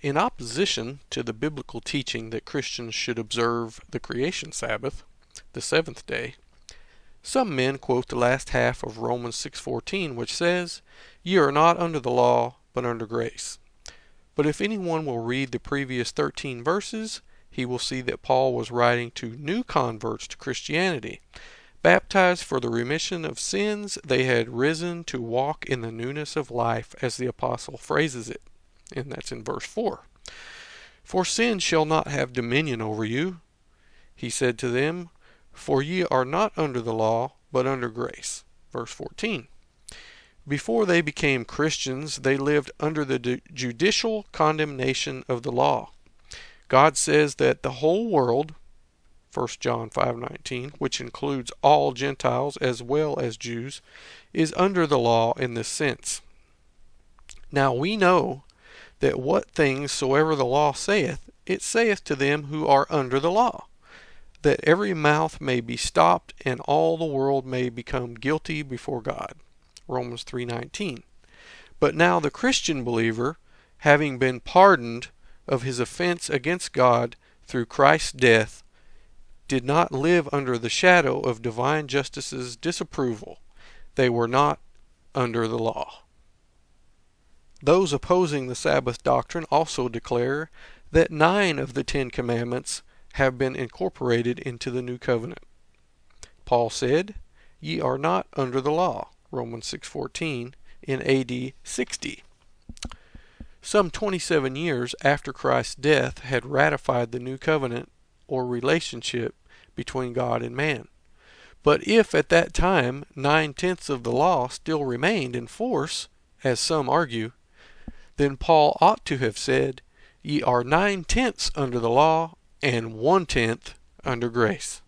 In opposition to the biblical teaching that Christians should observe the creation Sabbath, the seventh day, some men quote the last half of Romans 6:14, which says, "Ye are not under the law, but under grace." But if anyone will read the previous 13 verses, he will see that Paul was writing to new converts to Christianity. Baptized for the remission of sins, they had risen to walk in the newness of life, as the apostle phrases it. And that's in verse 4. "For sin shall not have dominion over you," he said to them, "for ye are not under the law, but under grace." Verse 14. Before they became Christians, they lived under the judicial condemnation of the law. God says that the whole world, 1 John 5:19, which includes all Gentiles as well as Jews, is under the law in this sense. Now we know that what things soever the law saith, it saith to them who are under the law, that every mouth may be stopped, and all the world may become guilty before God. Romans 3:19. But now the Christian believer, having been pardoned of his offense against God through Christ's death, did not live under the shadow of divine justice's disapproval. They were not under the law. Those opposing the Sabbath doctrine also declare that 9 of the 10 commandments have been incorporated into the new covenant. Paul said, "Ye are not under the law," Romans 6:14, in AD 60. Some 27 years after Christ's death had ratified the new covenant or relationship between God and man. But if at that time 9/10 of the law still remained in force, as some argue, then Paul ought to have said, "Ye are 9/10 under the law and 1/10 under grace."